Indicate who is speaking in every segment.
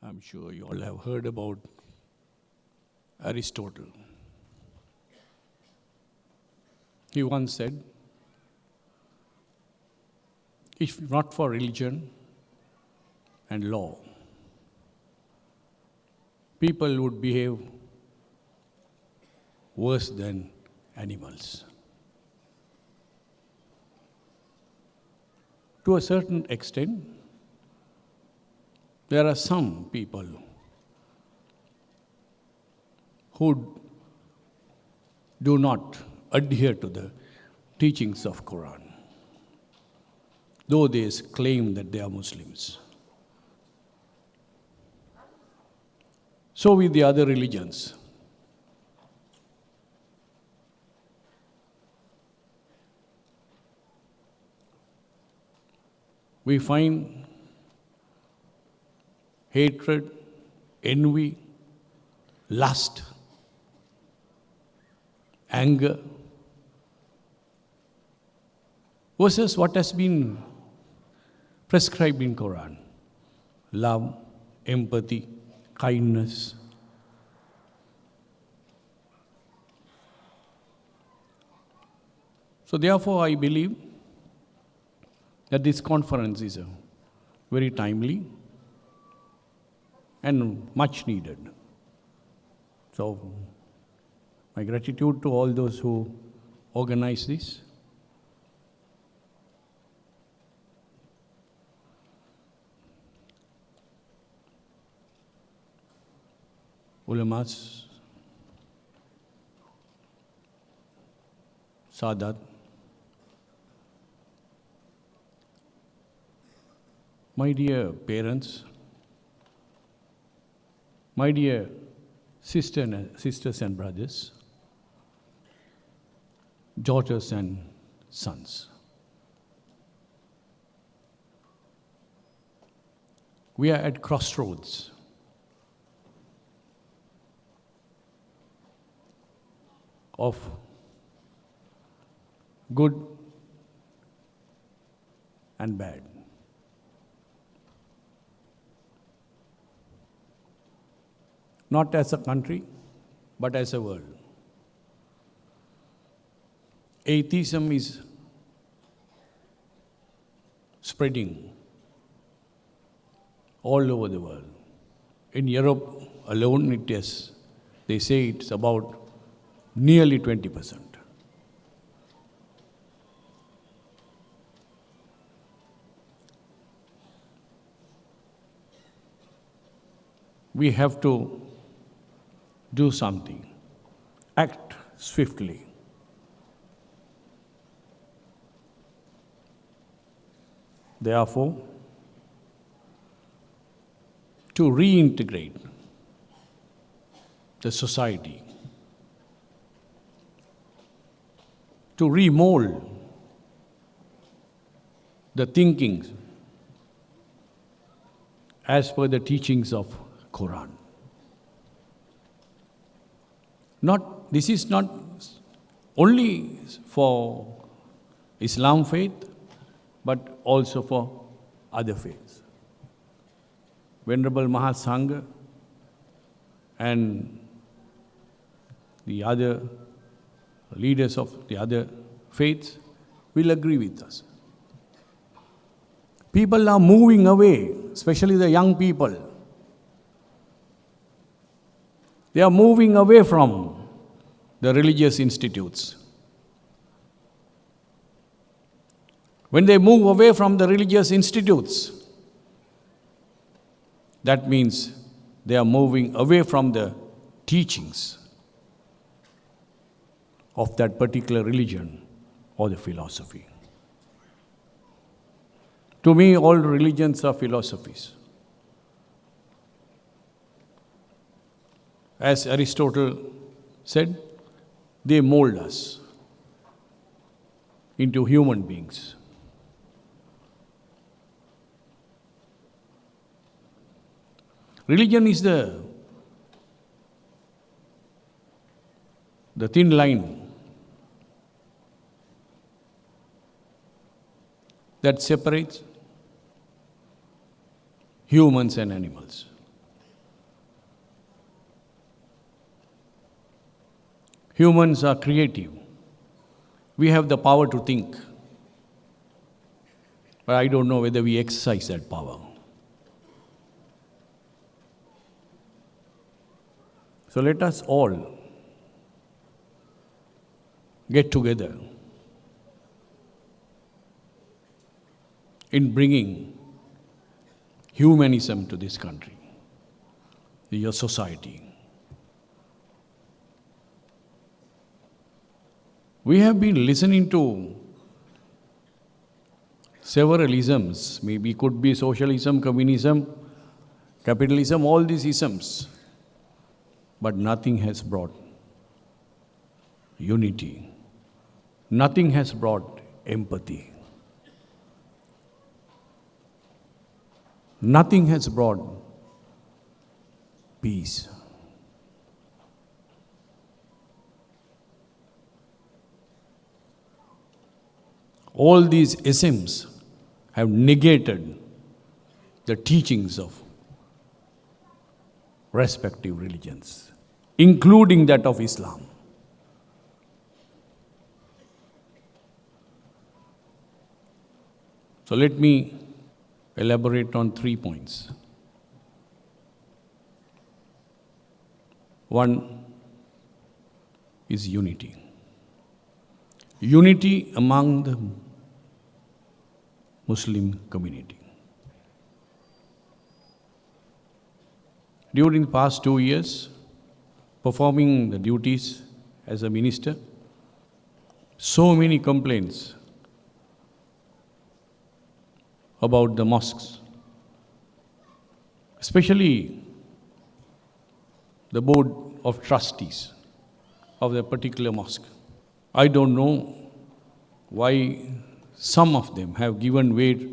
Speaker 1: I'm sure you all have heard about Aristotle. He once said, if not for religion and law, people would behave worse than animals. To a certain extent, there are some people who do not adhere to the teachings of Quran, though they claim that they are Muslims. So with the other religions. We find hatred, envy, lust, anger, versus what has been prescribed in Quran: love, empathy, kindness. So therefore, I believe that this conference is very timely and much needed. So my gratitude to all those who organized this. Ulamas, Sadat, my dear parents, my dear sisters and brothers, daughters and sons. We are at crossroads. Of good and bad. Not as a country, but as a world. Atheism is spreading all over the world. In Europe alone, they say it's about nearly 20%. We have to do something, act swiftly. Therefore, to reintegrate the society, to remold the thinking as per the teachings of Quran. This is not only for Islam faith, but also for other faiths. Venerable Mahasangha and the other leaders of the other faiths will agree with us. People are moving away, especially the young people. They are moving away from the religious institutes. When they move away from the religious institutes, that means they are moving away from the teachings of that particular religion or the philosophy. To me, all religions are philosophies. As Aristotle said, they mold us into human beings. Religion is the thin line that separates humans and animals. Humans are creative. We have the power to think. But I don't know whether we exercise that power. So let us all get together in bringing humanism to this country, to your society. We have been listening to several isms, maybe it could be socialism, communism, capitalism, all these isms, but nothing has brought unity. Nothing has brought empathy. Nothing has brought peace. All these isms have negated the teachings of respective religions, including that of Islam. So let me elaborate on 3 points. One is unity. Unity among the Muslim community. During the past 2 years, performing the duties as a minister, so many complaints about the mosques, especially the board of trustees of the particular mosque. I don't know why some of them have given way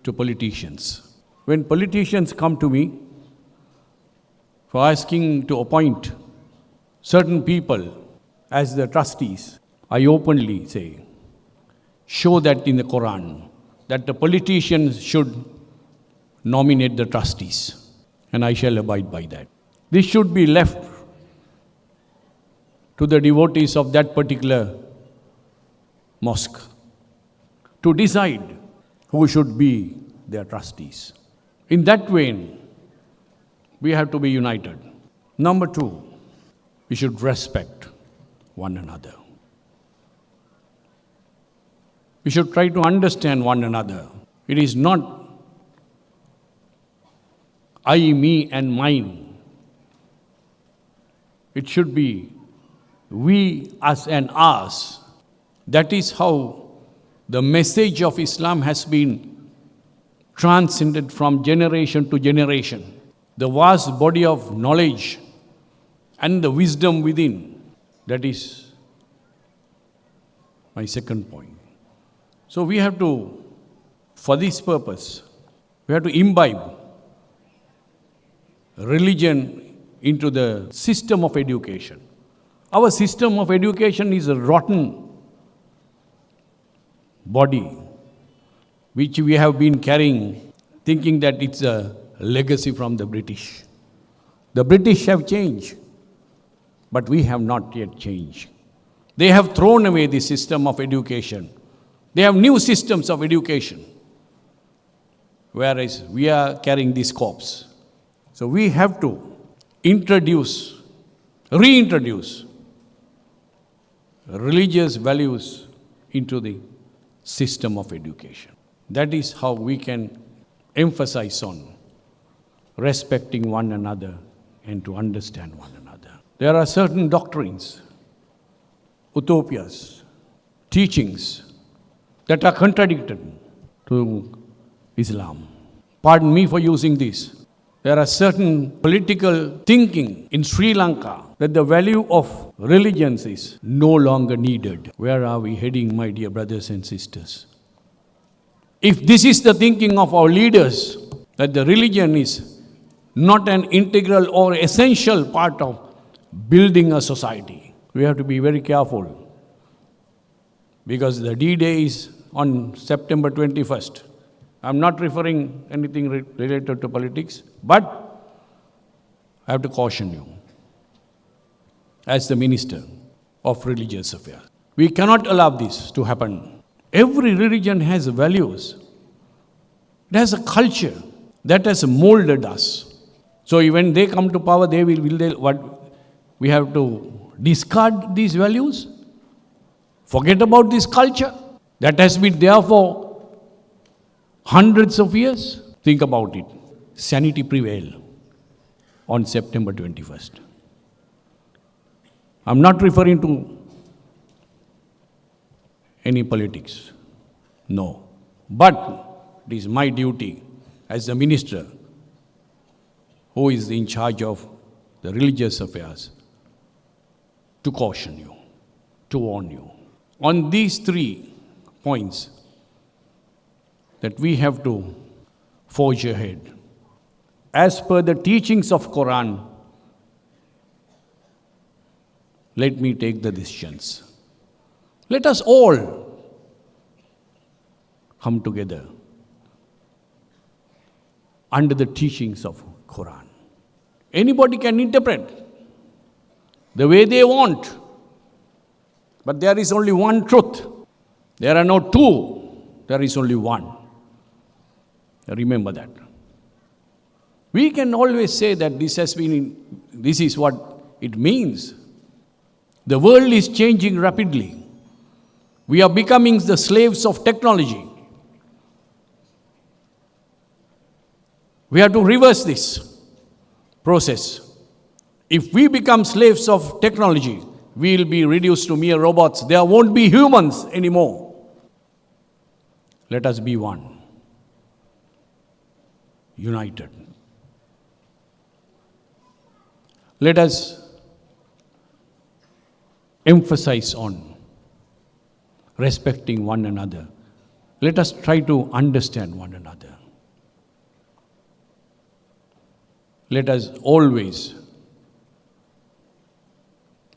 Speaker 1: to politicians. When politicians come to me for asking to appoint certain people as the trustees, I openly say, show that in the Quran, that the politicians should nominate the trustees, and I shall abide by that. This should be left to the devotees of that particular mosque to decide who should be their trustees. In that vein, we have to be united. Number 2, we should respect one another. We should try to understand one another. It is not I, me, and mine. It should be we, us, and ours. That is how the message of Islam has been transcended from generation to generation. The vast body of knowledge and the wisdom within, that is my second point. So we have to, for this purpose, we have to imbibe religion into the system of education. Our system of education is a rotten body, which we have been carrying, thinking that it's a legacy from the British. The British have changed, but we have not yet changed. They have thrown away the system of education. They have new systems of education, whereas we are carrying this corpse. So we have to reintroduce religious values into the system of education. That is how we can emphasize on respecting one another and to understand one another. There are certain doctrines, utopias, teachings that are contradicted to Islam. Pardon me for using this. There are certain political thinking in Sri Lanka that the value of religions is no longer needed. Where are we heading, my dear brothers and sisters? If this is the thinking of our leaders, that the religion is not an integral or essential part of building a society, we have to be very careful, because the D-Day is on September 21st. I'm not referring anything related to politics, but I have to caution you as the minister. of religious affairs. We cannot allow this to happen. Every religion has values. It has a culture that has molded us. So when they come to power, we have to discard these values, forget about this culture that has been there for hundreds of years. Think about it. Sanity prevailed on September 21st. I'm not referring to any politics. No. But it is my duty as a minister who is in charge of the religious affairs to caution you, to warn you. On these 3 points that we have to forge ahead. As per the teachings of Quran, let me take the decisions. Let us all come together under the teachings of Quran. Anybody can interpret the way they want, but there is only one truth. There are no two, there is only one. Remember that. We can always say that this is what it means. The world is changing rapidly. We are becoming the slaves of technology. We have to reverse this process. If we become slaves of technology, we will be reduced to mere robots. There won't be humans anymore. Let us be one. United. Let us emphasize on respecting one another. Let us try to understand one another. Let us always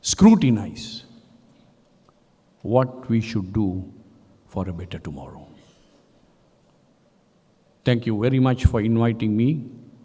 Speaker 1: scrutinize what we should do for a better tomorrow. Thank you very much for inviting me